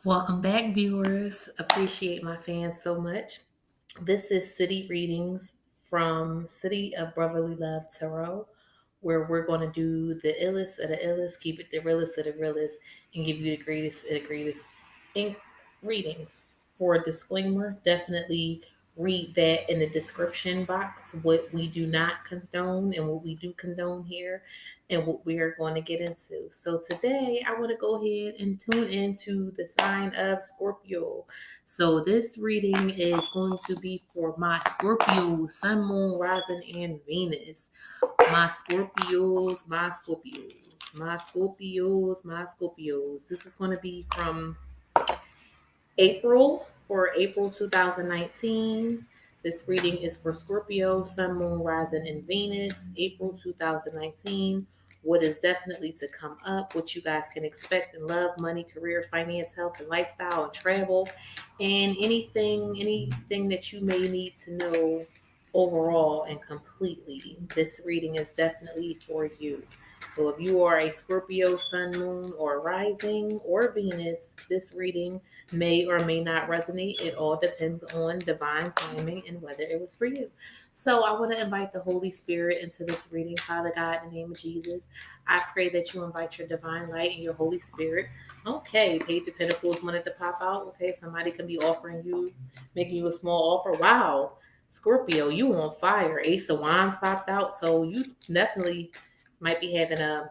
Welcome back, viewers. Appreciate my fans so much. This is City Readings from City of Brotherly Love Tarot, where we're going to do the illest of the illest, keep it the realest of the realest, and give you the greatest of the greatest in readings. For a disclaimer, definitely read that in the description box what we do not condone and what we do condone here and what we are going to get into. So today I want to go ahead and tune into the sign of Scorpio. So this reading is going to be for my Scorpio, Sun, Moon, Rising, and Venus. My Scorpios, my Scorpios, my Scorpios, my Scorpios. This is going to be from April 2019. This reading is for Scorpio, Sun, Moon, Rising, and Venus, April 2019. What is definitely to come up, what you guys can expect in love, money, career, finance, health, and lifestyle, and travel, and anything that you may need to know overall and completely. This reading is definitely for you. So if you are a Scorpio, Sun, Moon, or Rising, or Venus, this reading may or may not resonate. It all depends on divine timing and whether it was for you. So I want to invite the Holy Spirit into this reading. Father God, in the name of Jesus, I pray that you invite your divine light and your Holy Spirit. Okay, Page of Pentacles wanted to pop out. Okay, somebody can be offering you, making you a small offer. Wow, Scorpio, you on fire. Ace of Wands popped out. So you definitely might be having a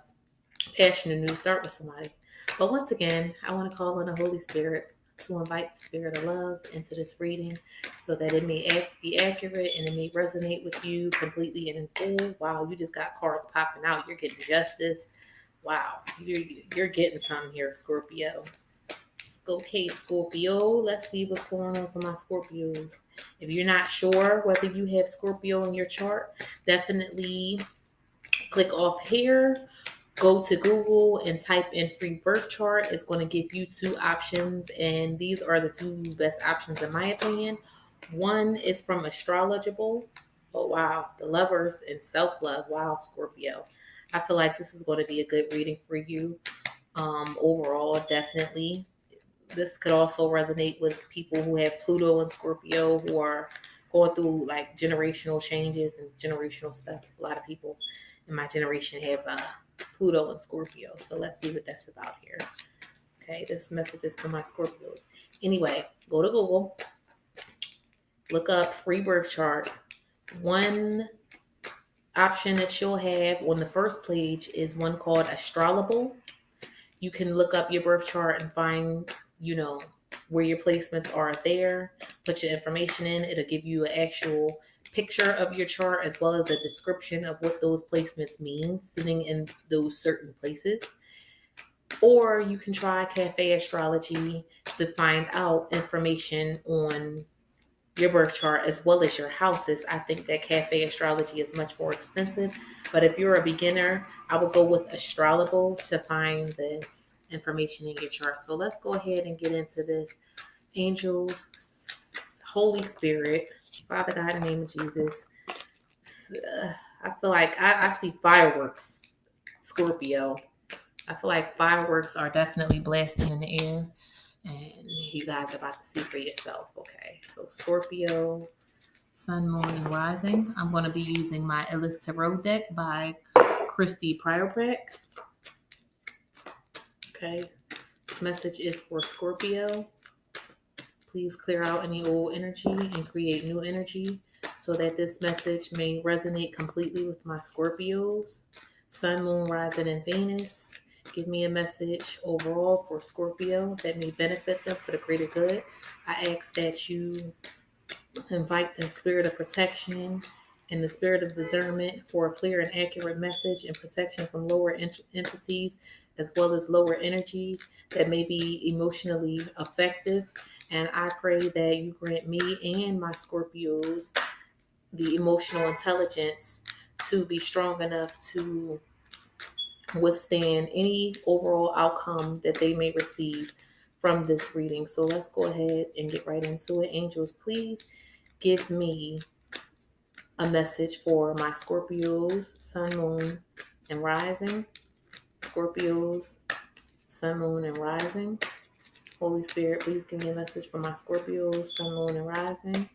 passionate new start with somebody. But once again, I want to call on the Holy Spirit to invite the spirit of love into this reading so that it may be accurate and it may resonate with you completely and in full. Wow, you just got cards popping out. You're getting justice. Wow, you're getting something here, Scorpio. Okay, Scorpio, let's see what's going on for my Scorpios. If you're not sure whether you have Scorpio in your chart, definitely click off here. Go to Google and type in free birth chart. It's going to give you two options, and these are the two best options in my opinion. One is from Astrological. Oh wow, the lovers and self-love. Wow, Scorpio. I feel like this is going to be a good reading for you. Overall, definitely. This could also resonate with people who have Pluto and Scorpio who are going through like generational changes and generational stuff. A lot of people in my generation have Pluto and Scorpio. So let's see what that's about here. Okay, this message is for my Scorpios. Anyway, go to Google, look up free birth chart. One option that you'll have on the first page is one called Astrolable. You can look up your birth chart and find, where your placements are there. Put your information in. It'll give you an actual picture of your chart as well as a description of what those placements mean sitting in those certain places. Or you can try Cafe Astrology to find out information on your birth chart as well as your houses. I think that Cafe Astrology is much more extensive, but if you're a beginner, I would go with Astrolable to find the information in your chart. So let's go ahead and get into this. Angels, Holy Spirit, Father God, in the name of Jesus. I feel like I see fireworks, Scorpio. I feel like fireworks are definitely blasting in the air, and you guys are about to see for yourself. Okay, so Scorpio, Sun, Moon, and Rising. I'm going to be using my Illis Tarot deck by Christy Pryorbeck. Okay, this message is for Scorpio. Please clear out any old energy and create new energy so that this message may resonate completely with my Scorpios. Sun, Moon, Rising, and Venus. Give me a message overall for Scorpio that may benefit them for the greater good. I ask that you invite the spirit of protection and the spirit of discernment for a clear and accurate message and protection from lower entities as well as lower energies that may be emotionally effective. And I pray that you grant me and my Scorpios the emotional intelligence to be strong enough to withstand any overall outcome that they may receive from this reading. So let's go ahead and get right into it. Angels, please give me a message for my Scorpios, Sun, Moon, and Rising. Scorpios, Sun, Moon, and Rising. Holy Spirit, please give me a message for my Scorpios, Sun, Moon, and Rising.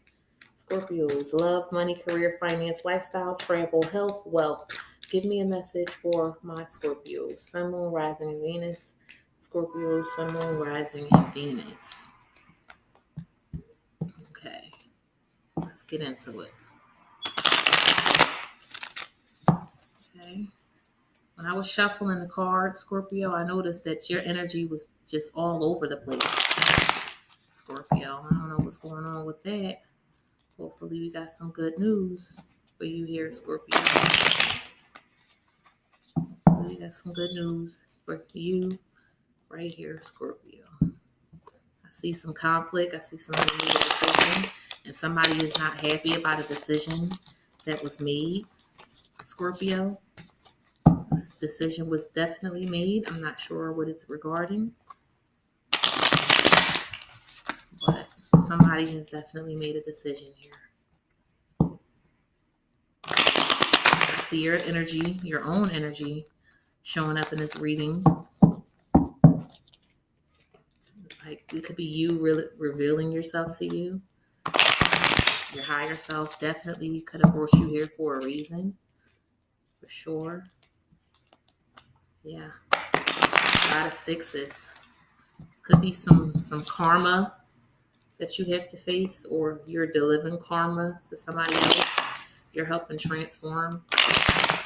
Scorpios, love, money, career, finance, lifestyle, travel, health, wealth. Give me a message for my Scorpios, Sun, Moon, Rising, and Venus. Scorpios, Sun, Moon, Rising, and Venus. Okay, let's get into it. Okay. When I was shuffling the cards, Scorpio, I noticed that your energy was just all over the place. Scorpio, I don't know what's going on with that. Hopefully we got some good news for you here, Scorpio. We got some good news for you right here, Scorpio. I see some conflict. I see somebody made a decision, and somebody is not happy about a decision that was made, Scorpio. This decision was definitely made. I'm not sure what it's regarding, but somebody has definitely made a decision here. I see your energy, your own energy, showing up in this reading. Like it could be you really revealing yourself to you. Your higher self definitely could have brought you here for a reason. For sure. Yeah. A lot of sixes. Could be some karma that you have to face, or you're delivering karma to somebody else. You're helping transform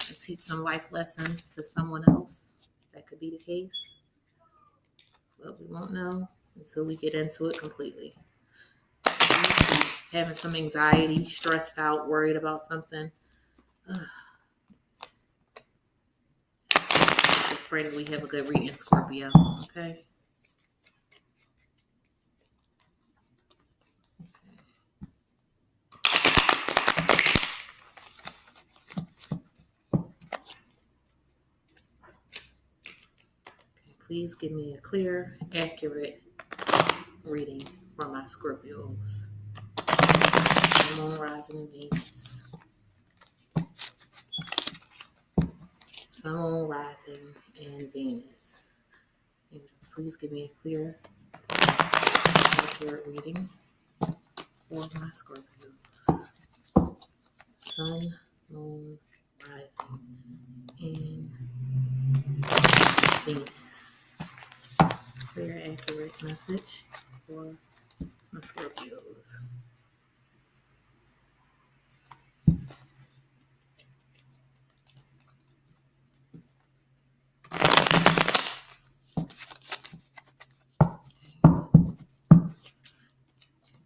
and teach some life lessons to someone else. That could be the case. But we won't know until we get into it completely. Having some anxiety, stressed out, worried about something. Just pray that we have a good reading, Scorpio. Okay. Please give me a clear, accurate reading for my Scorpios. Moon, rising, and Venus. Sun, rising, and Venus. Angels, please give me a clear, accurate reading for my Scorpios. Sun, Moon, rising, and Venus. Clear, accurate message for my Scorpios.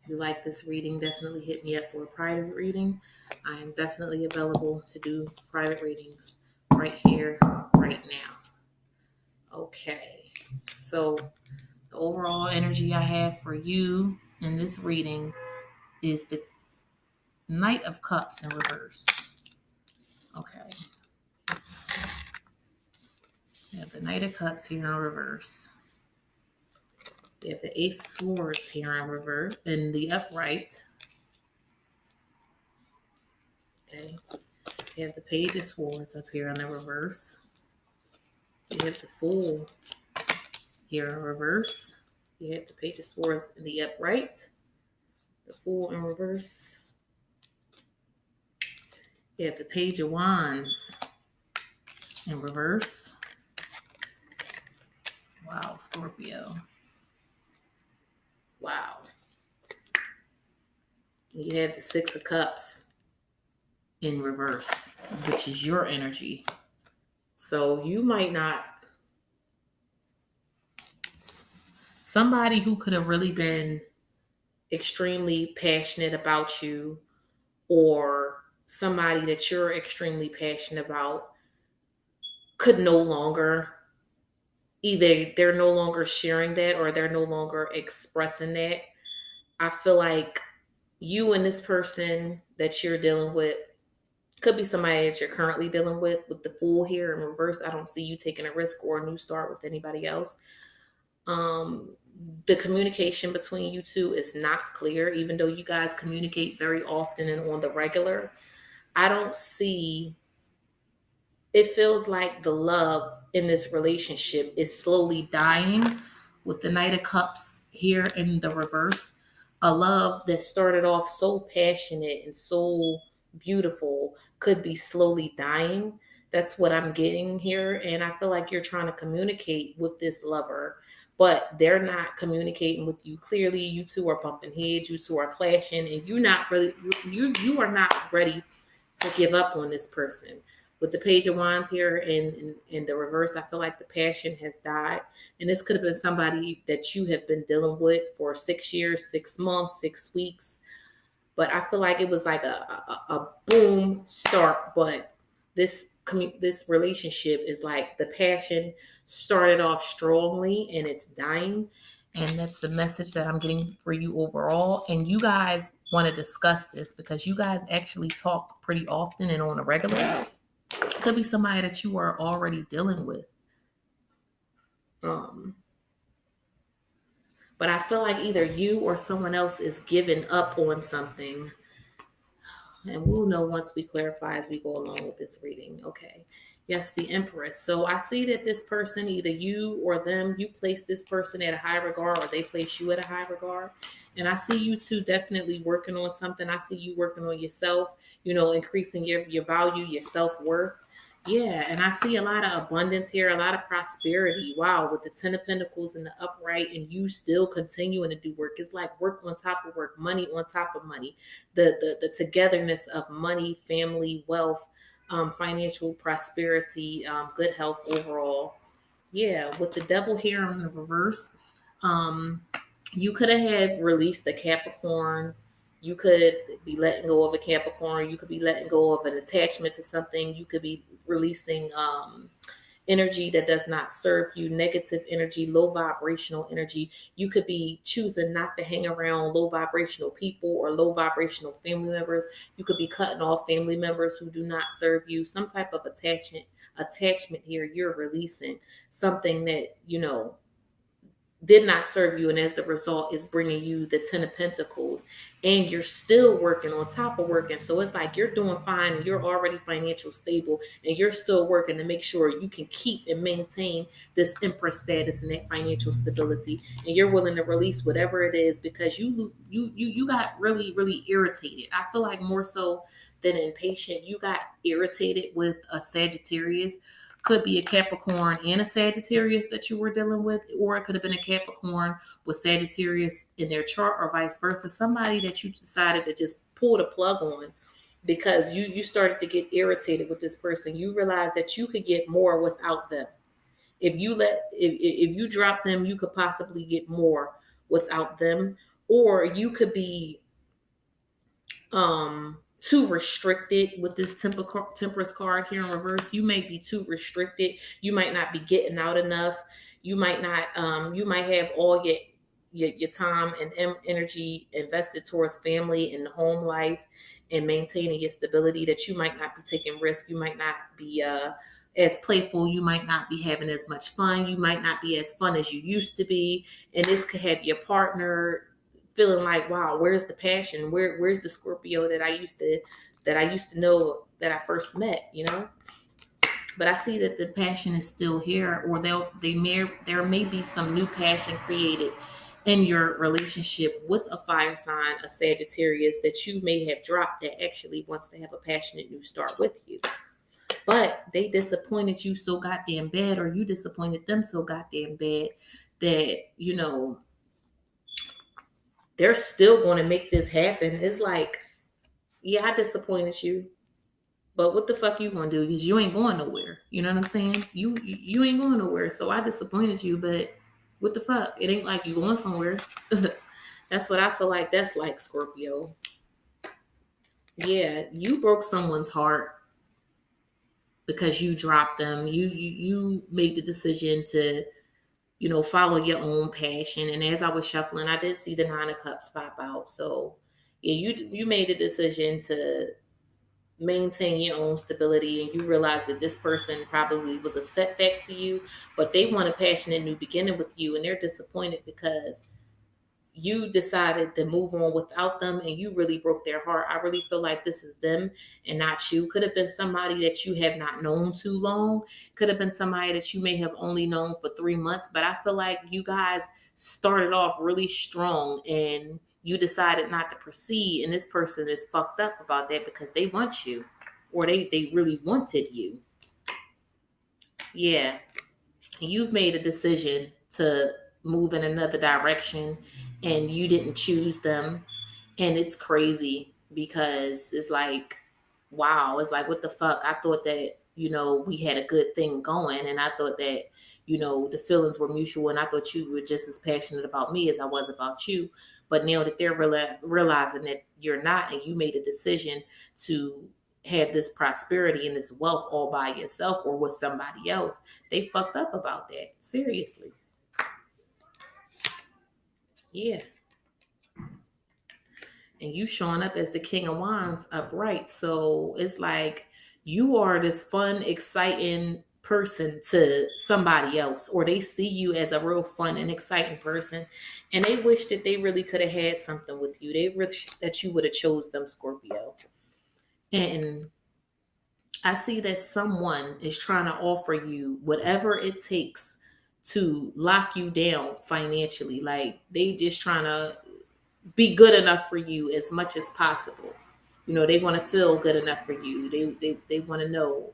If you like this reading, definitely hit me up for a private reading. I am definitely available to do private readings right here, right now. Okay, so the overall energy I have for you in this reading is the Knight of Cups in reverse. Okay. You have the Knight of Cups here in reverse. You have the Ace of Swords here in reverse, in the upright. Okay. You have the Page of Swords up here in the reverse. You have the Fool here in reverse. You have the Page of Swords in the upright. The Fool in reverse. You have the Page of Wands in reverse. Wow, Scorpio. Wow. You have the Six of Cups in reverse, which is your energy. So you might not, somebody who could have really been extremely passionate about you, or somebody that you're extremely passionate about, could no longer, either they're no longer sharing that or they're no longer expressing that. I feel like you and this person that you're dealing with could be somebody that you're currently dealing with the Fool here in reverse. I don't see you taking a risk or a new start with anybody else. The communication between you two is not clear, even though you guys communicate very often and on the regular. I don't see, it feels like the love in this relationship is slowly dying, with the Knight of Cups here in the reverse. A love that started off so passionate and so beautiful could be slowly dying. That's what I'm getting here. And I feel like you're trying to communicate with this lover, but they're not communicating with you clearly. You two are bumping heads, you two are clashing, and you are not ready to give up on this person. With the Page of Wands here in the reverse, I feel like the passion has died. And this could have been somebody that you have been dealing with for 6 years, 6 months, 6 weeks. But I feel like it was like a boom start. But this relationship is like the passion started off strongly and it's dying. And that's the message that I'm getting for you overall. And you guys want to discuss this because you guys actually talk pretty often and on a regular. It could be somebody that you are already dealing with. But I feel like either you or someone else is giving up on something. And we'll know once we clarify as we go along with this reading. Okay. Yes, the Empress. So I see that this person, either you or them, you place this person at a high regard or they place you at a high regard. And I see you two definitely working on something. I see you working on yourself, increasing your value, your self-worth. Yeah, and I see a lot of abundance here, a lot of prosperity. Wow, with the Ten of Pentacles and the upright, and you still continuing to do work. It's like work on top of work, money on top of money. The togetherness of money, family, wealth, financial prosperity, good health overall. Yeah, with the Devil here in the reverse, you could have released a Capricorn. You could be letting go of a Capricorn. You could be letting go of an attachment to something. You could be releasing energy that does not serve you, negative energy, low vibrational energy. You could be choosing not to hang around low vibrational people or low vibrational family members. You could be cutting off family members who do not serve you. Some type of attachment here. You're releasing something that, did not serve you, and as the result is bringing you the Ten of Pentacles, and you're still working on top of working. So it's like you're doing fine and you're already financial stable, and you're still working to make sure you can keep and maintain this Empress status and that financial stability, and you're willing to release whatever it is because you got really, really irritated. I feel like more so than impatient, you got irritated with a Sagittarius. Could be a Capricorn and a Sagittarius that you were dealing with, or it could have been a Capricorn with Sagittarius in their chart, or vice versa. Somebody that you decided to just pull the plug on because you started to get irritated with this person. You realized that you could get more without them. If you drop them, you could possibly get more without them, or you could be too restricted with this Temperance card here in reverse. You may be too restricted. You might not be getting out enough. You might not. You might have all your time and energy invested towards family and home life and maintaining your stability. That you might not be taking risks. You might not be as playful. You might not be having as much fun. You might not be as fun as you used to be. And this could have your partner feeling like, wow, where's the passion? Where's the Scorpio that I used to know that I first met, But I see that the passion is still here, or there may be some new passion created in your relationship with a fire sign, a Sagittarius, that you may have dropped that actually wants to have a passionate new start with you. But they disappointed you so goddamn bad, or you disappointed them so goddamn bad that, they're still going to make this happen. It's like, yeah, I disappointed you, but what the fuck you gonna do? Because you ain't going nowhere. You know what I'm saying? You ain't going nowhere. So I disappointed you, but what the fuck? It ain't like you going somewhere. That's what I feel like. That's like Scorpio. Yeah, you broke someone's heart because you dropped them. You made the decision to follow your own passion. And as I was shuffling, I did see the Nine of Cups pop out. So yeah, you made a decision to maintain your own stability, and you realize that this person probably was a setback to you, but they want a passionate new beginning with you, and they're disappointed because you decided to move on without them and you really broke their heart. I really feel like this is them and not you. Could have been somebody that you have not known too long. Could have been somebody that you may have only known for 3 months. But I feel like you guys started off really strong and you decided not to proceed. And this person is fucked up about that because they want you or they really wanted you. Yeah. You've made a decision to move in another direction and you didn't choose them. And it's crazy because it's like, wow, it's like, what the fuck? I thought that, we had a good thing going and I thought that, the feelings were mutual and I thought you were just as passionate about me as I was about you. But now that they're realizing that you're not and you made a decision to have this prosperity and this wealth all by yourself or with somebody else, they fucked up about that. Seriously. Yeah. And you showing up as the King of Wands upright. So it's like you are this fun, exciting person to somebody else, or they see you as a real fun and exciting person, and they wish that they really could have had something with you. They wish that you would have chose them, Scorpio. And I see that someone is trying to offer you whatever it takes to lock you down financially. Like they just trying to be good enough for you as much as possible. They want to feel good enough for you. They want to know.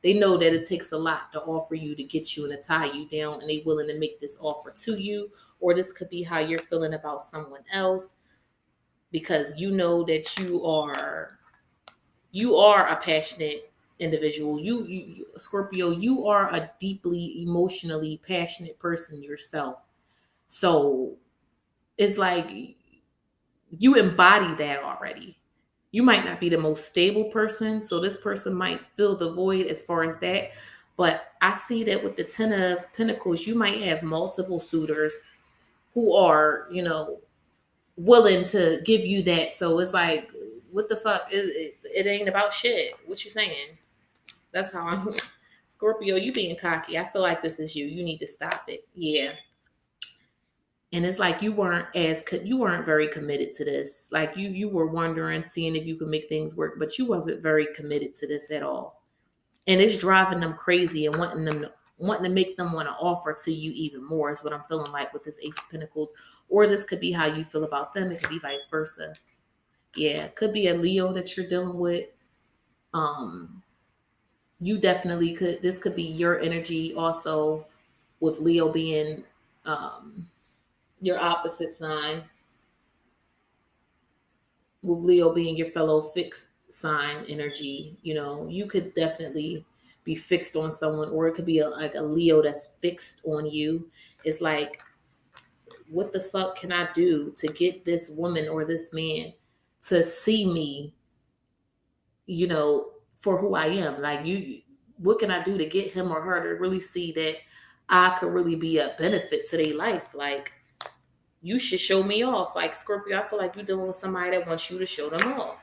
They know that it takes a lot to offer you to get you and to tie you down, and they willing to make this offer to you. Or this could be how you're feeling about someone else because you know that you are a passionate individual. You Scorpio, you are a deeply emotionally passionate person yourself. So it's like you embody that already. You might not be the most stable person, so this person might fill the void as far as that. But I see that with the Ten of Pentacles, you might have multiple suitors who are, willing to give you that. So it's like, what the fuck? It ain't about shit. What you saying? That's how I'm. Scorpio, you being cocky. I feel like this is you. You need to stop it. Yeah. And it's like you weren't very committed to this. Like you were wondering, seeing if you could make things work, but you wasn't very committed to this at all. And it's driving them crazy and wanting to make them want to offer to you even more is what I'm feeling like with this Ace of Pentacles. Or this could be how you feel about them. It could be vice versa. Yeah, it could be a Leo that you're dealing with. You definitely could. This could be your energy also, with Leo being your opposite sign, with Leo being your fellow fixed sign energy. You could definitely be fixed on someone, or it could be like a Leo that's fixed on you. It's like, what the fuck can I do to get this woman or this man to see me, for who I am? Like, what can I do to get him or her to really see that I could really be a benefit to their life? Like, you should show me off. Like, Scorpio, I feel like you're dealing with somebody that wants you to show them off.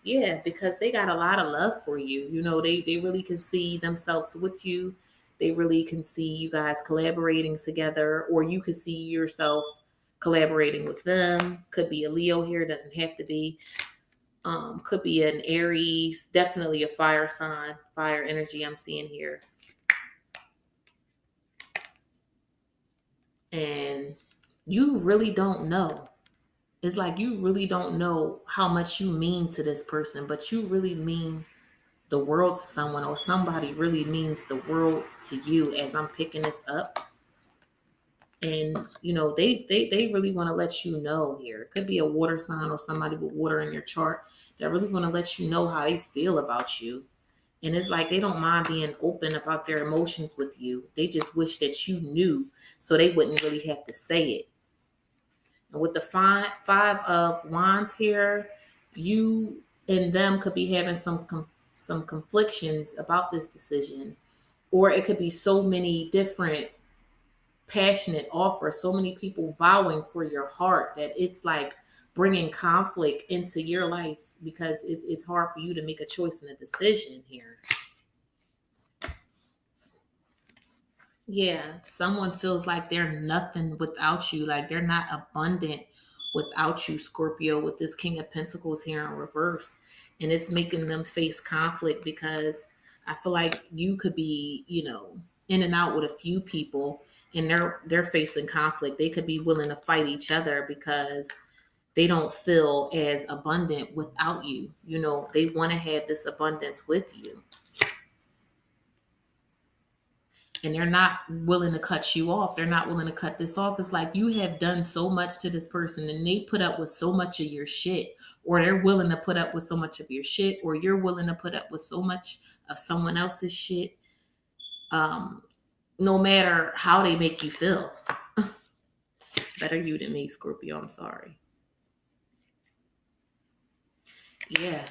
Yeah, because they got a lot of love for you. They really can see themselves with you. They really can see you guys collaborating together, or you could see yourself collaborating with them. Could be a Leo here, doesn't have to be. Could be an Aries, definitely a fire sign, fire energy I'm seeing here. And you really don't know. It's like you really don't know how much you mean to this person, but you really mean the world to someone, or somebody really means the world to you as I'm picking this up. And they really want to let you know here. It could be a water sign or somebody with water in your chart that really want to let you know how they feel about you. And it's like they don't mind being open about their emotions with you. They just wish that you knew so they wouldn't really have to say it. And with the five of wands here, you and them could be having some conflictions about this decision, or it could be so many different passionate offers, so many people vowing for your heart that it's like bringing conflict into your life because it's hard for you to make a choice and a decision here. Yeah, someone feels like they're nothing without you, like they're not abundant without you, Scorpio, with this King of Pentacles here in reverse. And it's making them face conflict because I feel like you could be, in and out with a few people and they're facing conflict. They could be willing to fight each other because they don't feel as abundant without you. They want to have this abundance with you. And they're not willing to cut you off. They're not willing to cut this off. It's like you have done so much to this person and they put up with so much of your shit, or they're willing to put up with so much of your shit, or you're willing to put up with so much of someone else's shit. Um, no matter how they make you feel. Better you than me, Scorpio. I'm sorry. Yeah.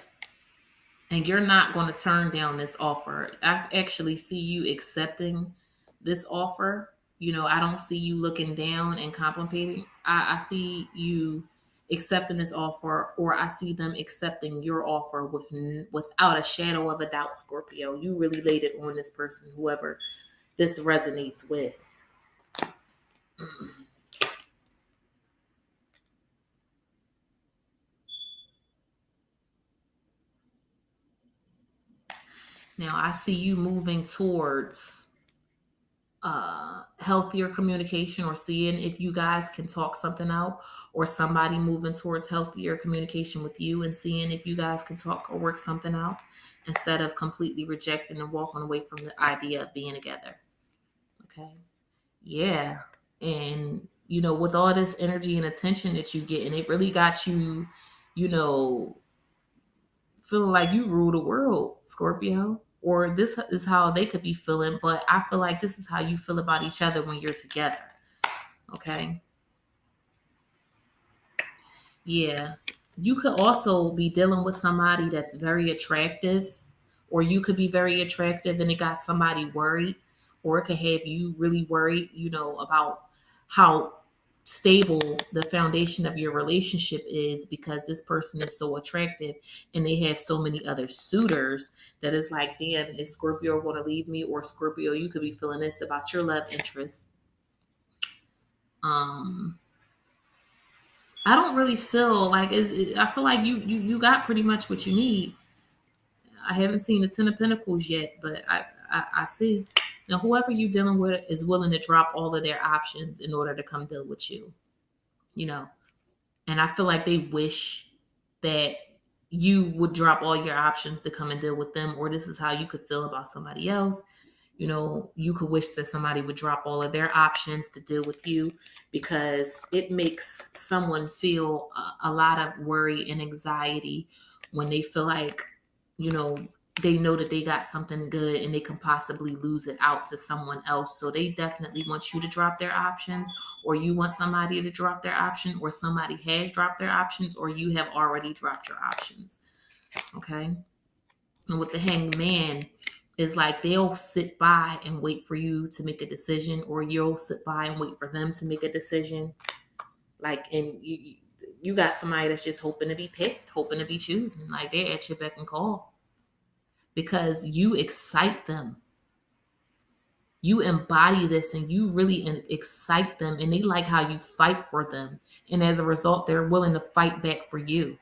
And you're not going to turn down this offer. I actually see you accepting this offer. I don't see you looking down and contemplating. I see you accepting this offer, or I see them accepting your offer without a shadow of a doubt, Scorpio. You really laid it on this person, whoever this resonates with. Now I see you moving towards healthier communication, or seeing if you guys can talk something out, or somebody moving towards healthier communication with you and seeing if you guys can talk or work something out instead of completely rejecting and walking away from the idea of being together. Okay. Yeah. And with all this energy and attention that you get, and it really got you, you know feeling like you rule the world, Scorpio. Or this is how they could be feeling, but I feel like this is how you feel about each other when you're together. Okay. Yeah. You could also be dealing with somebody that's very attractive, or you could be very attractive and it got somebody worried, or it could have you really worried, about how stable the foundation of your relationship is, because this person is so attractive and they have so many other suitors that it's like, damn, is Scorpio going to leave me? Or Scorpio, you could be feeling this about your love interest. Um, I don't really feel like I feel like you got pretty much what you need. I haven't seen the Ten of Pentacles yet, but I see. Now, whoever you're dealing with is willing to drop all of their options in order to come deal with you. You know, and I feel like they wish that you would drop all your options to come and deal with them, or this is how you could feel about somebody else. You could wish that somebody would drop all of their options to deal with you, because it makes someone feel a lot of worry and anxiety when they feel like, you know, they know that they got something good and they can possibly lose it out to someone else. So they definitely want you to drop their options, or you want somebody to drop their option, or somebody has dropped their options, or you have already dropped your options. Okay. And with the Hanged Man, is like they'll sit by and wait for you to make a decision, or you'll sit by and wait for them to make a decision. Like, and you got somebody that's just hoping to be picked, hoping to be chosen. Like, they're at your beck and call because you excite them. You embody this and you really excite them, and they like how you fight for them. And as a result, they're willing to fight back for you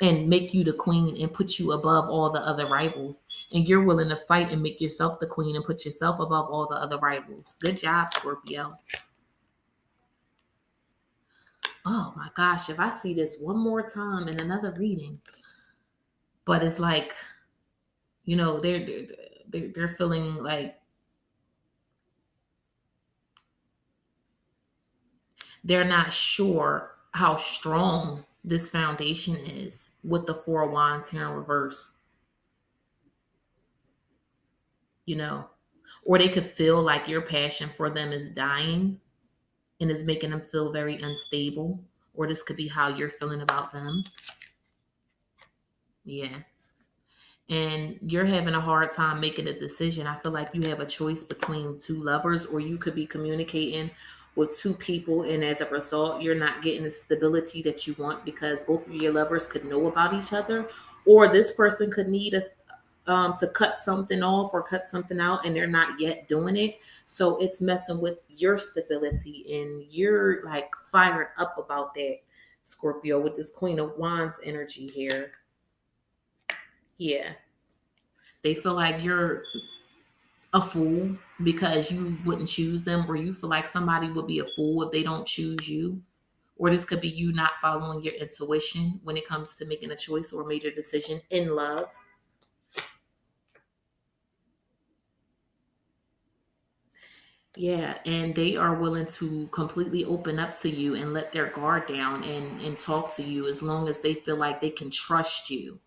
and make you the queen and put you above all the other rivals. And you're willing to fight and make yourself the queen and put yourself above all the other rivals. Good job, Scorpio. Oh my gosh, if I see this one more time in another reading, but it's like, they're feeling like they're not sure how strong this foundation is with the Four of Wands here in reverse, you know, or they could feel like your passion for them is dying and is making them feel very unstable, or this could be how you're feeling about them. Yeah. And you're having a hard time making a decision. I feel like you have a choice between two lovers, or you could be communicating with two people, and as a result, you're not getting the stability that you want because both of your lovers could know about each other, or this person could need to cut something off or cut something out, and they're not yet doing it. So it's messing with your stability, and you're like fired up about that, Scorpio, with this Queen of Wands energy here. Yeah. They feel like you're a fool because you wouldn't choose them, or you feel like somebody would be a fool if they don't choose you. Or this could be you not following your intuition when it comes to making a choice or a major decision in love. Yeah, and they are willing to completely open up to you and let their guard down and talk to you as long as they feel like they can trust you.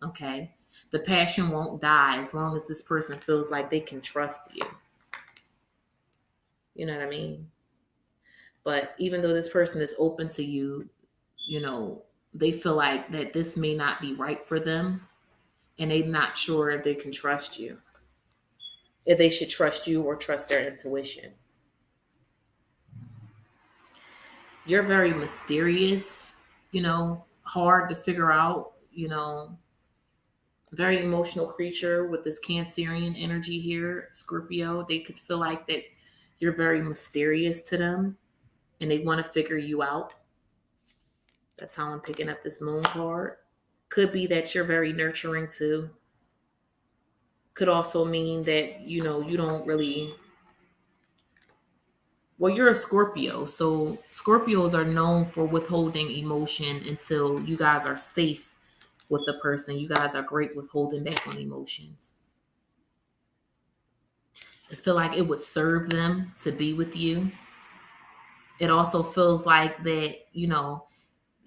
Okay. The passion won't die as long as this person feels like they can trust you. You know what I mean? But even though this person is open to you, you know, they feel like that this may not be right for them, and they're not sure if they can trust you, if they should trust you or trust their intuition. You're very mysterious, hard to figure out, very emotional creature with this Cancerian energy here, Scorpio. They could feel like that you're very mysterious to them and they want to figure you out. That's how I'm picking up this moon card. Could be that you're very nurturing too. Could also mean that, you don't really, well, you're a Scorpio. So Scorpios are known for withholding emotion until you guys are safe with the person. You guys are great with holding back on emotions. I feel like it would serve them to be with you. It also feels like that,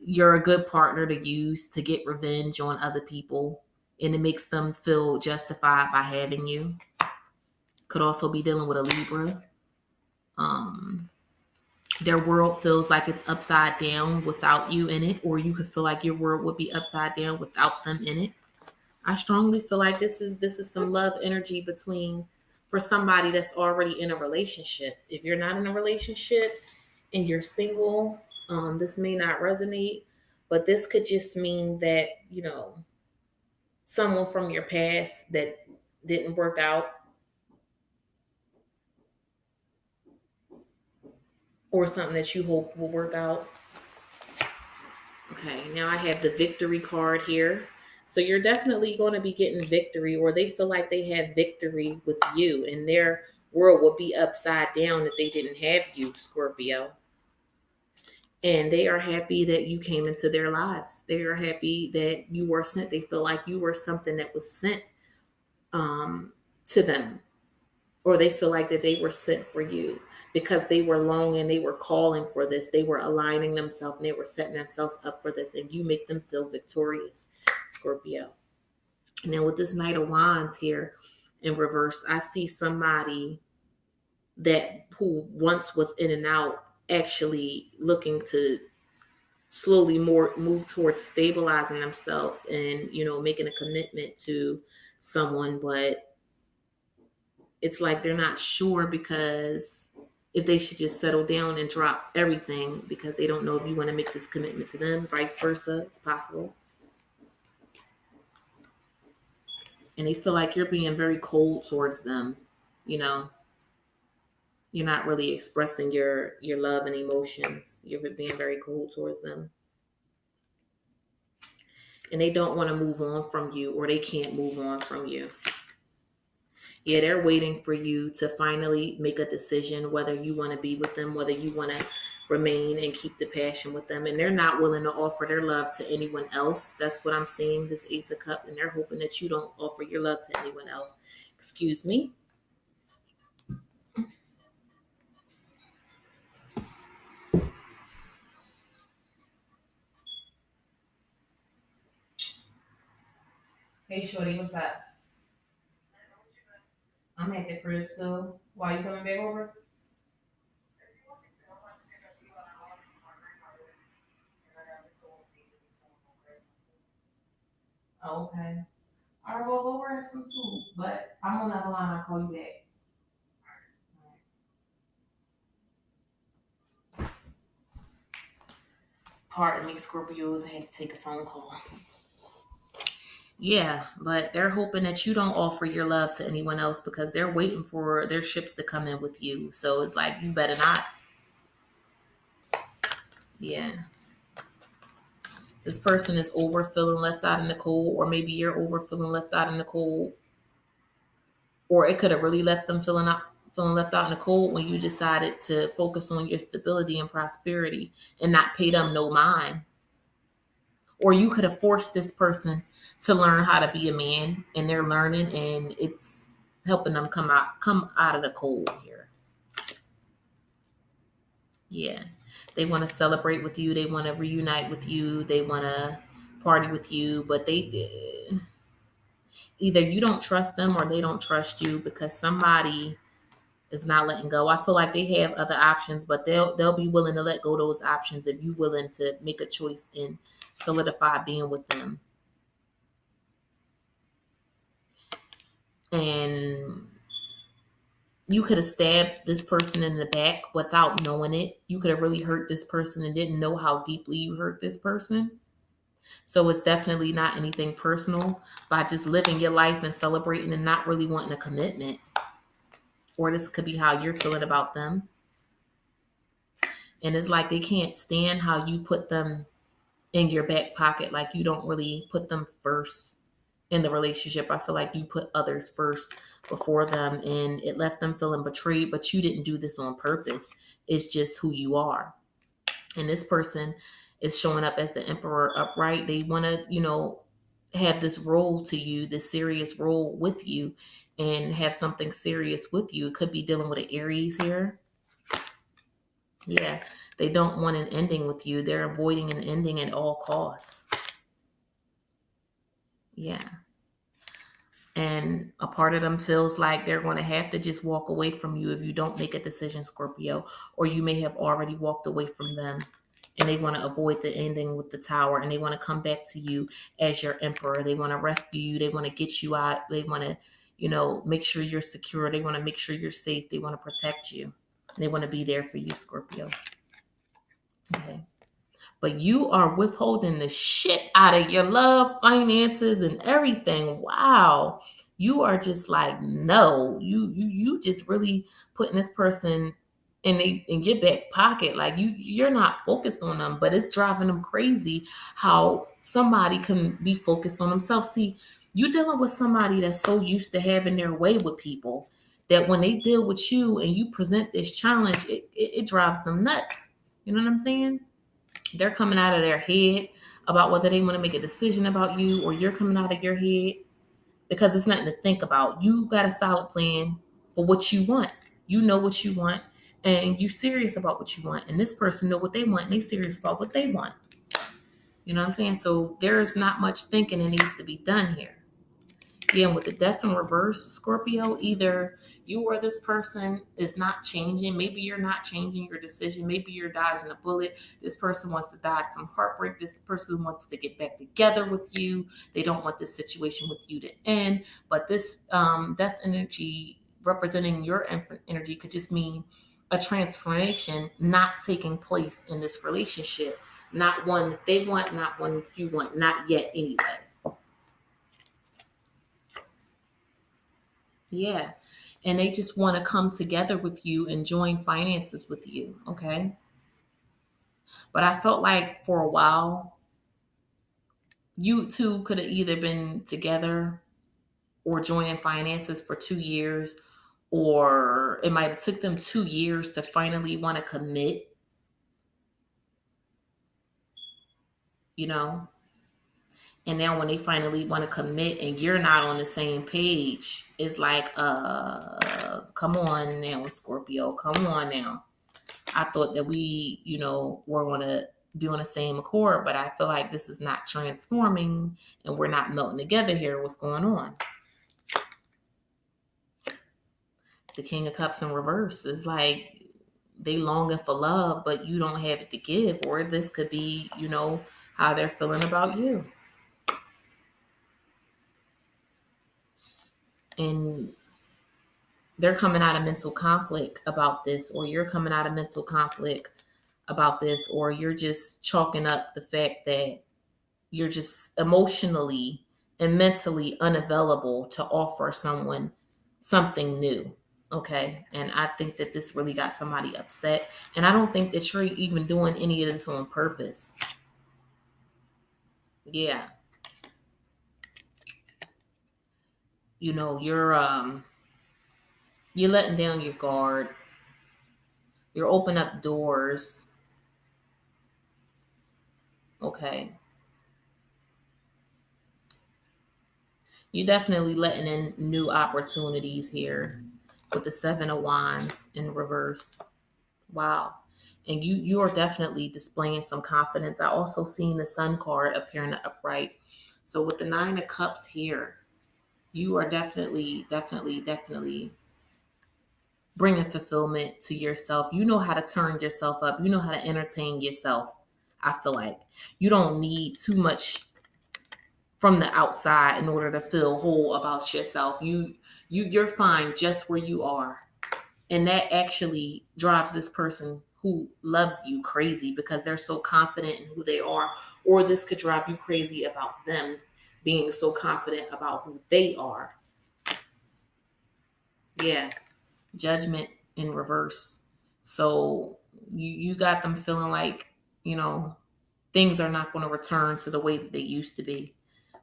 you're a good partner to use to get revenge on other people, and it makes them feel justified by having you. Could also be dealing with a Libra. Um, their world feels like it's upside down without you in it, or you could feel like your world would be upside down without them in it. I strongly feel like this is some love energy between, for somebody that's already in a relationship. If you're not in a relationship and you're single, this may not resonate, but this could just mean that, someone from your past that didn't work out, or something that you hope will work out. Okay, now I have the victory card here. So you're definitely going to be getting victory, or they feel like they have victory with you, and their world would be upside down if they didn't have you, Scorpio. And they are happy that you came into their lives. They are happy that you were sent. They feel like you were something that was sent to them, or they feel like that they were sent for you because they were longing, they were calling for this, they were aligning themselves, and they were setting themselves up for this, and you make them feel victorious, Scorpio. And then with this Knight of Wands here in reverse, I see somebody that who once was in and out actually looking to slowly more move towards stabilizing themselves and, making a commitment to someone, but it's like they're not sure because if they should just settle down and drop everything because they don't know if you want to make this commitment to them, vice versa. It's possible. And they feel like you're being very cold towards them. You know, you're not really expressing your love and emotions. You're being very cold towards them. And they don't want to move on from you, or they can't move on from you. Yeah, they're waiting for you to finally make a decision whether you want to be with them, whether you want to remain and keep the passion with them. And they're not willing to offer their love to anyone else. That's what I'm seeing, this Ace of Cups. And they're hoping that you don't offer your love to anyone else. Excuse me. Hey, Shorty, what's up? I'm at the crib still. Why you coming back over? Oh, okay. All right, well, go grab some food. But I'm on the other line. I'll call you back. Pardon me, Scorpios. I had to take a phone call. Yeah, but they're hoping that you don't offer your love to anyone else because they're waiting for their ships to come in with you. So it's like, you better not. Yeah. This person is over feeling left out in the cold, or maybe you're over feeling left out in the cold, or it could have really left them feeling left out in the cold when you decided to focus on your stability and prosperity and not pay them no mind. Or you could have forced this person to learn how to be a man, and they're learning, and it's helping them come out of the cold here. Yeah. They want to celebrate with you, they want to reunite with you, they want to party with you, but they either you don't trust them or they don't trust you because somebody is not letting go. I feel like they have other options, but they'll be willing to let go of those options if you're willing to make a choice and solidify being with them. And you could have stabbed this person in the back without knowing it. You could have really hurt this person and didn't know how deeply you hurt this person. So it's definitely not anything personal by just living your life and celebrating and not really wanting a commitment. Or this could be how you're feeling about them. And it's like they can't stand how you put them in your back pocket. Like you don't really put them first in the relationship. I feel like you put others first before them, and it left them feeling betrayed, but you didn't do this on purpose. It's just who you are. And this person is showing up as the emperor upright. They want to, have this role to you, this serious role with you, and have something serious with you. It could be dealing with an Aries here. Yeah, they don't want an ending with you. They're avoiding an ending at all costs. Yeah. And a part of them feels like they're going to have to just walk away from you if you don't make a decision, Scorpio, or you may have already walked away from them and they want to avoid the ending with the Tower, and they want to come back to you as your emperor. They want to rescue you. They want to get you out. They want to, make sure you're secure. They want to make sure you're safe. They want to protect you. They want to be there for you, Scorpio. Okay. But you are withholding the shit out of your love, finances, and everything. Wow. You are just like, no. You just really putting this person in your back pocket. Like you're not focused on them, but it's driving them crazy how somebody can be focused on themselves. See, you're dealing with somebody that's so used to having their way with people that when they deal with you and you present this challenge, it drives them nuts. You know what I'm saying? They're coming out of their head about whether they want to make a decision about you, or you're coming out of your head because it's nothing to think about. You got a solid plan for what you want. You know what you want, and you serious about what you want. And this person know what they want, and they serious about what they want. You know what I'm saying? So there's not much thinking that needs to be done here. Yeah, and with the death in reverse, Scorpio, either you or this person is not changing. Maybe you're not changing your decision. Maybe you're dodging a bullet. This person wants to dodge some heartbreak. This person wants to get back together with you. They don't want this situation with you to end. But this death energy representing your energy could just mean a transformation not taking place in this relationship. Not one that they want, not one that you want, not yet anyway. Yeah. And they just want to come together with you and join finances with you. Okay. But I felt like for a while, you two could have either been together or joining finances for 2 years, or it might have took them 2 years to finally want to commit, you know? And now when they finally want to commit and you're not on the same page, it's like, come on now, Scorpio, come on now. I thought that we, were going to be on the same accord, but I feel like this is not transforming and we're not melting together here. What's going on? The King of Cups in reverse is like they longing for love, but you don't have it to give. Or this could be, how they're feeling about you. And they're coming out of mental conflict about this, or you're coming out of mental conflict about this, or you're just chalking up the fact that you're just emotionally and mentally unavailable to offer someone something new. Okay. And I think that this really got somebody upset. And I don't think that you're even doing any of this on purpose. Yeah. You're letting down your guard. You're opening up doors. Okay. You're definitely letting in new opportunities here with the Seven of Wands in reverse. Wow. And you are definitely displaying some confidence. I also seen the Sun card appear in the upright. So with the Nine of Cups here, you are definitely bringing fulfillment to yourself. You know how to turn yourself up. You know how to entertain yourself. I feel like you don't need too much from the outside in order to feel whole about yourself. You're fine just where you are. And that actually drives this person who loves you crazy because they're so confident in who they are. Or this could drive you crazy about them being so confident about who they are. Yeah. Judgment in reverse. So you got them feeling like, you know, things are not going to return to the way that they used to be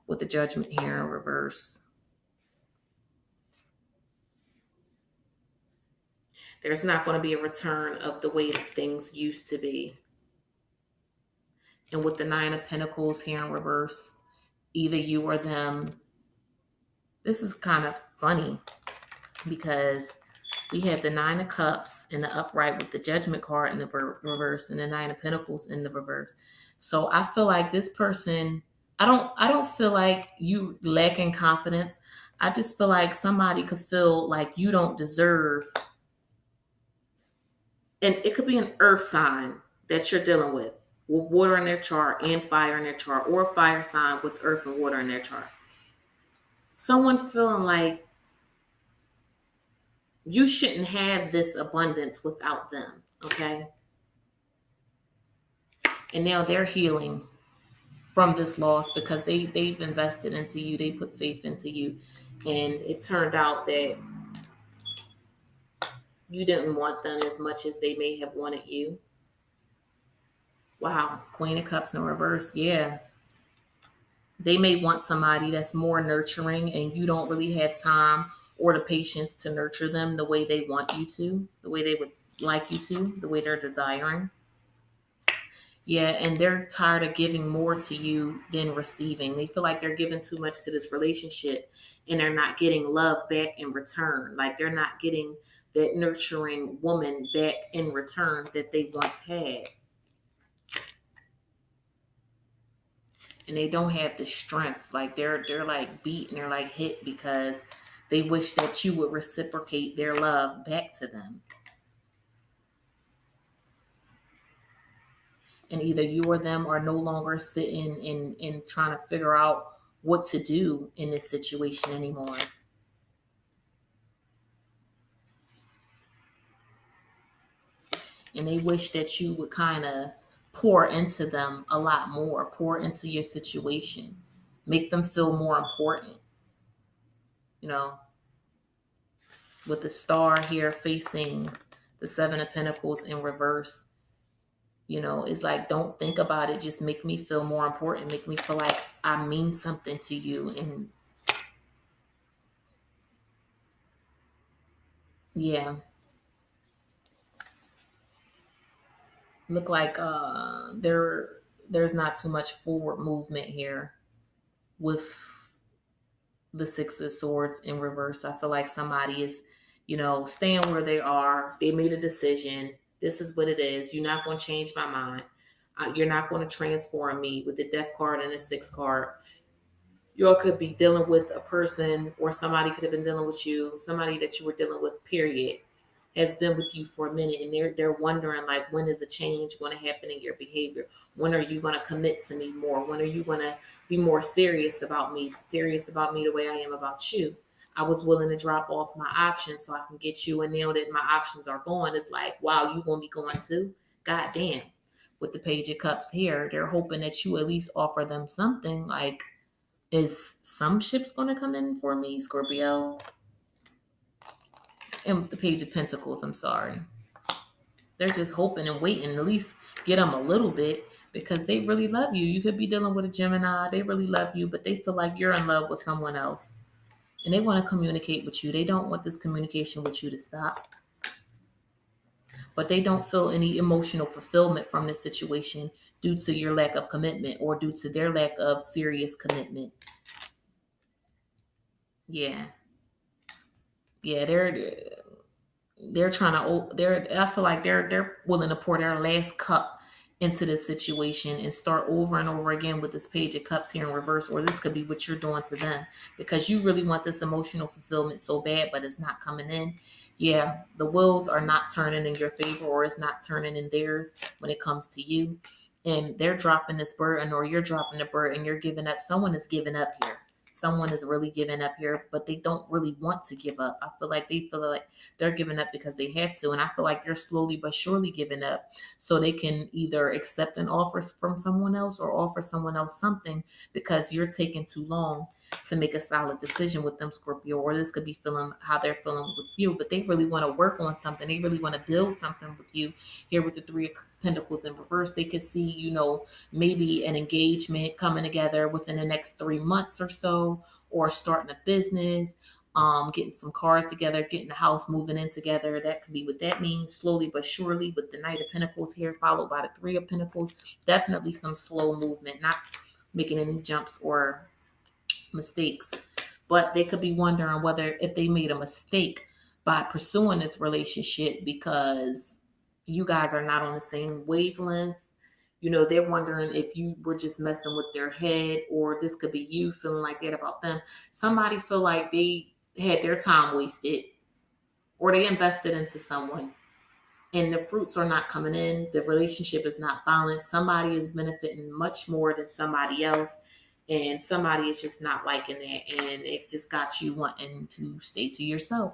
with the Judgment here in reverse. There's not going to be a return of the way that things used to be. And with the Nine of Pentacles here in reverse, either you or them. This is kind of funny because we have the Nine of Cups in the upright with the Judgment card in the reverse and the Nine of Pentacles in the reverse. So I feel like this person, I don't feel like you lacking confidence. I just feel like somebody could feel like you don't deserve, and it could be an earth sign that you're dealing with water in their chart and fire in their chart, or a fire sign with earth and water in their chart. Someone feeling like you shouldn't have this abundance without them, okay? And now they're healing from this loss because they've invested into you, they put faith into you, and it turned out that you didn't want them as much as they may have wanted you. Wow, Queen of Cups in reverse, yeah. They may want somebody that's more nurturing, and you don't really have time or the patience to nurture them the way they want you to, the way they would like you to, the way they're desiring. Yeah, and they're tired of giving more to you than receiving. They feel like they're giving too much to this relationship and they're not getting love back in return. Like they're not getting that nurturing woman back in return that they once had. And they don't have the strength. Like they're like beat and they're like hit because they wish that you would reciprocate their love back to them. And either you or them are no longer sitting and trying to figure out what to do in this situation anymore. And they wish that you would kind of pour into them a lot more, pour into your situation, make them feel more important. You know, with the star here facing the Seven of Pentacles in reverse, you know, it's like, don't think about it. Just make me feel more important. Make me feel like I mean something to you. And yeah, look like there's not too much forward movement here with the Six of Swords in reverse. I feel like somebody is, you know, staying where they are. They made a decision. This is what it is. You're not going to change my mind. You're not going to transform me. With the Death card and the Six card, you all could be dealing with a person, or somebody could have been dealing with you, somebody that you were dealing with, period, has been with you for a minute, and they're wondering, like, when is a change going to happen in your behavior? When are you going to commit to me more? When are you going to be more serious about me the way I am about you? I was willing to drop off my options so I can get you, and now that my options are gone, it's like, wow, you going to be going too? God damn. With the Page of Cups here, they're hoping that you at least offer them something, like, Is some ships going to come in for me, Scorpio? And the Page of Pentacles, I'm sorry. They're just hoping and waiting, at least get them a little bit, because they really love you. You could be dealing with a Gemini. They really love you, but they feel like you're in love with someone else. And they want to communicate with you. They don't want this communication with you to stop. But they don't feel any emotional fulfillment from this situation due to your lack of commitment or due to their lack of serious commitment. Yeah. Yeah, they're trying to I feel like they're willing to pour their last cup into this situation and start over and over again with this Page of Cups here in reverse, or this could be what you're doing to them because you really want this emotional fulfillment so bad, but it's not coming in. Yeah, the wheels are not turning in your favor, or it's not turning in theirs when it comes to you. And they're dropping this burden, or you're dropping the burden, you're giving up. Someone is giving up here. Someone is really giving up here, but they don't really want to give up. I feel like they feel like they're giving up because they have to. And I feel like they're slowly but surely giving up so they can either accept an offer from someone else or offer someone else something because you're taking too long to make a solid decision with them, Scorpio. Or this could be feeling how they're feeling with you, but they really want to work on something. They really want to build something with you. Here with the Three of Pentacles in reverse, they could see, maybe an engagement coming together within the next 3 months or so, or starting a business, getting some cars together, getting the house moving in together. That could be what that means, slowly but surely, with the Knight of Pentacles here, followed by the Three of Pentacles. Definitely some slow movement, not making any jumps or mistakes. But they could be wondering whether if they made a mistake by pursuing this relationship because you guys are not on the same wavelength. They're wondering if you were just messing with their head, or this could be you feeling like that about them. Somebody feel like they had their time wasted, or they invested into someone and the fruits are not coming in. The relationship is not balanced. Somebody is benefiting much more than somebody else, and somebody is just not liking that, and it just got you wanting to stay to yourself.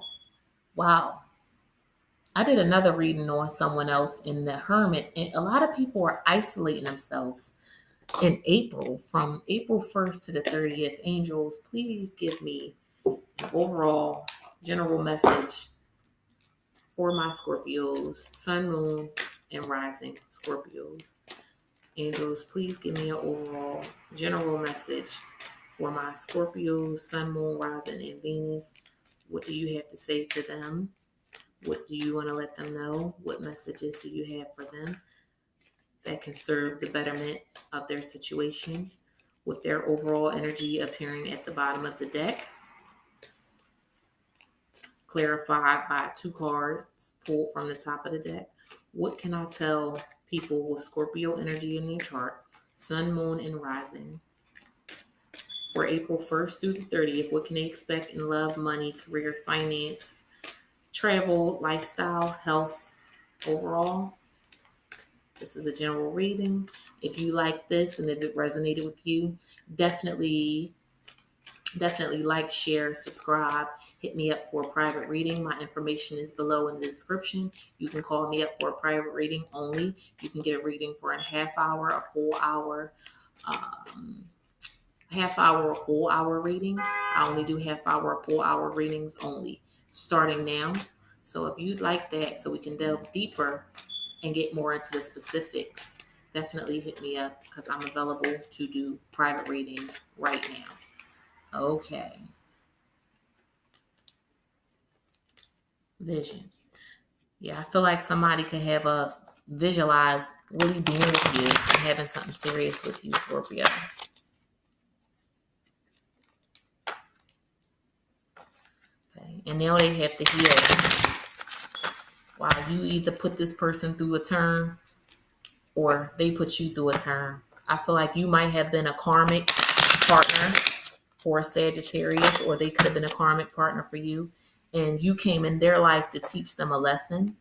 Wow. I did another reading on someone else in the Hermit, and a lot of people are isolating themselves in April, from April 1st to the 30th. Angels, please give me an overall general message for my Scorpios, Sun, Moon, and Rising Scorpios. Angels, please give me an overall general message for my Scorpios, Sun, Moon, Rising, and Venus. What do you have to say to them? What do you want to let them know? What messages do you have for them that can serve the betterment of their situation, with their overall energy appearing at the bottom of the deck, clarified by 2 cards pulled from the top of the deck? What can I tell people with Scorpio energy in their chart, Sun, Moon, and Rising, for April 1st through the 30th? What can they expect in love, money, career, finance, travel, lifestyle, health, overall? This is a general reading. If you like this and if it resonated with you, definitely like, share, subscribe. Hit me up for a private reading. My information is below in the description. You can call me up for a private reading only. You can get a reading for a half hour, a full hour, half hour or full hour reading. I only do half hour or full hour readings only, starting now. So if you'd like that, so we can delve deeper and get more into the specifics, definitely hit me up, because I'm available to do private readings right now. Okay. Vision. Yeah, I feel like somebody could have a visualize really being with you and having something serious with you, Scorpio. Okay. And now they have to heal. Wow, you either put this person through a turn or they put you through a turn. I feel like you might have been a karmic partner for a Sagittarius, or they could have been a karmic partner for you, and you came in their life to teach them a lesson,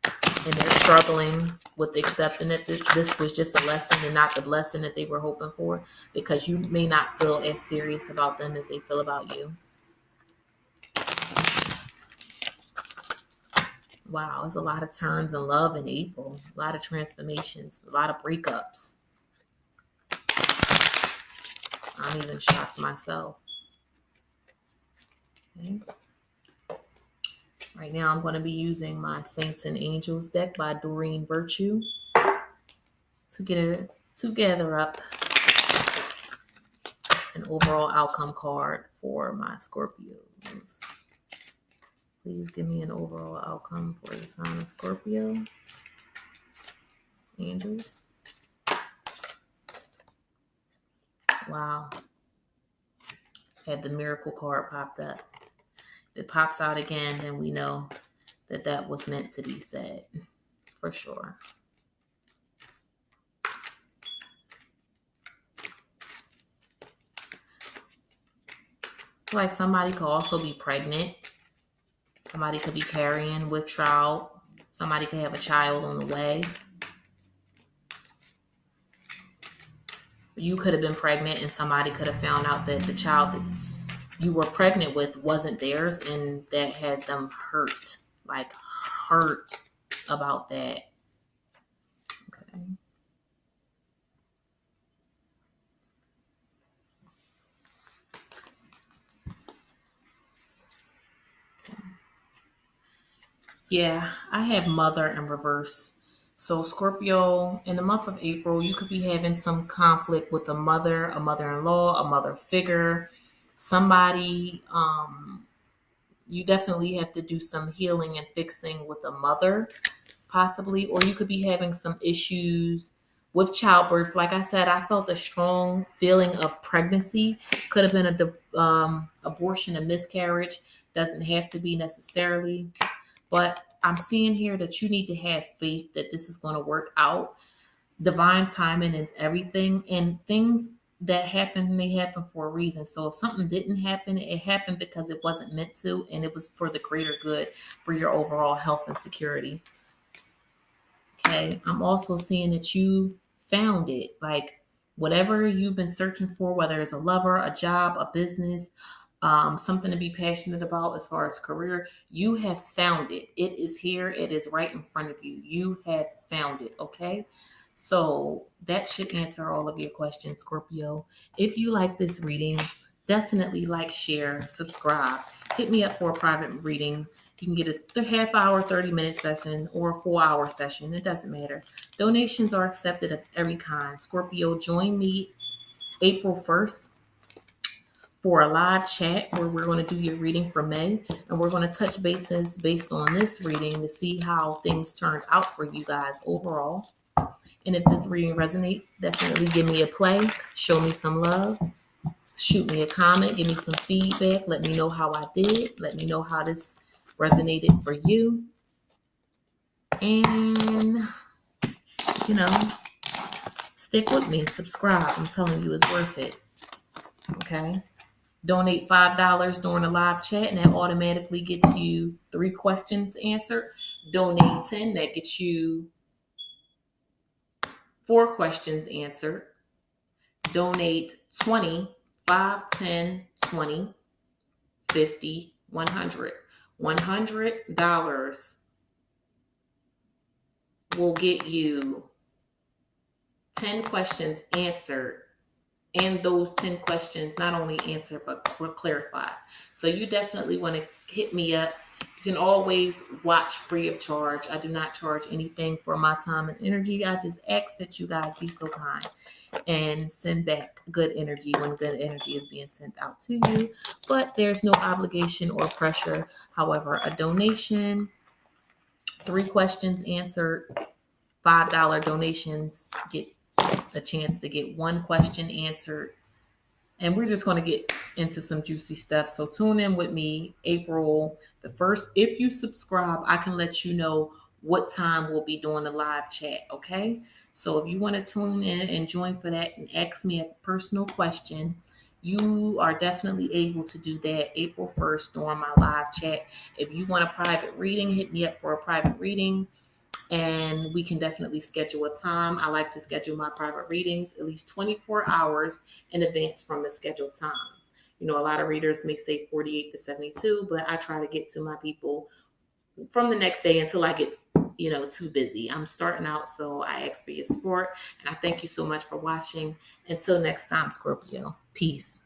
and they're struggling with accepting that this was just a lesson and not the lesson that they were hoping for, because you may not feel as serious about them as they feel about you. Wow, there's a lot of turns in love in April, a lot of transformations, a lot of breakups. I'm even shocked myself. Okay. Right now, I'm going to be using my Saints and Angels deck by Doreen Virtue to get it together up an overall outcome card for my Scorpios. Please give me an overall outcome for the sign of Scorpio. Angels. Wow. Had the miracle card popped up. If it pops out again, then we know that that was meant to be said. For sure. Like somebody could also be pregnant. Somebody could be carrying with child. Somebody could have a child on the way. You could have been pregnant and somebody could have found out that the child that you were pregnant with wasn't theirs, and that has them hurt about that. Okay. Yeah, I have mother in reverse. So Scorpio, in the month of April, you could be having some conflict with a mother-in-law, a mother figure, somebody. You definitely have to do some healing and fixing with a mother, possibly, or you could be having some issues with childbirth. Like I said, I felt a strong feeling of pregnancy. Could have been a abortion, a miscarriage. Doesn't have to be necessarily. But I'm seeing here that you need to have faith that this is going to work out. Divine timing is everything. And things that happen may happen for a reason. So if something didn't happen, it happened because it wasn't meant to. And it was for the greater good, for your overall health and security. Okay. I'm also seeing that you found it. Like whatever you've been searching for, whether it's a lover, a job, a business, something to be passionate about as far as career, you have found it. It is here. It is right in front of you. You have found it. Okay. So that should answer all of your questions, Scorpio. If you like this reading, definitely like, share, subscribe. Hit me up for a private reading. You can get a half hour, 30-minute session or a 4-hour session. It doesn't matter. Donations are accepted of every kind. Scorpio, join me April 1st for a live chat where we're going to do your reading for May, and we're going to touch bases based on this reading to see how things turned out for you guys overall. And if this reading resonates, definitely give me a play, show me some love, shoot me a comment, give me some feedback, let me know how I did, let me know how this resonated for you. And, stick with me, subscribe. I'm telling you, it's worth it. Okay. Donate $5 during a live chat, and that automatically gets you 3 questions answered. Donate 10, that gets you 4 questions answered. Donate 20, 5, 10, 20, 50, 100. $100 will get you 10 questions answered. And those 10 questions not only answered, but clarified. So you definitely want to hit me up. You can always watch free of charge. I do not charge anything for my time and energy. I just ask that you guys be so kind and send back good energy when good energy is being sent out to you. But there's no obligation or pressure. However, a donation, 3 questions answered, $5 donations get a chance to get 1 question answered. And we're just going to get into some juicy stuff. So tune in with me April the 1st. If you subscribe, I can let you know what time we'll be doing the live chat. Okay. So if you want to tune in and join for that and ask me a personal question, you are definitely able to do that April 1st during my live chat. If you want a private reading, hit me up for a private reading. And we can definitely schedule a time. I like to schedule my private readings at least 24 hours in advance from the scheduled time. A lot of readers may say 48 to 72, but I try to get to my people from the next day until I get, too busy. I'm starting out, so I ask for your support, and I thank you so much for watching. Until next time, Scorpio. Peace.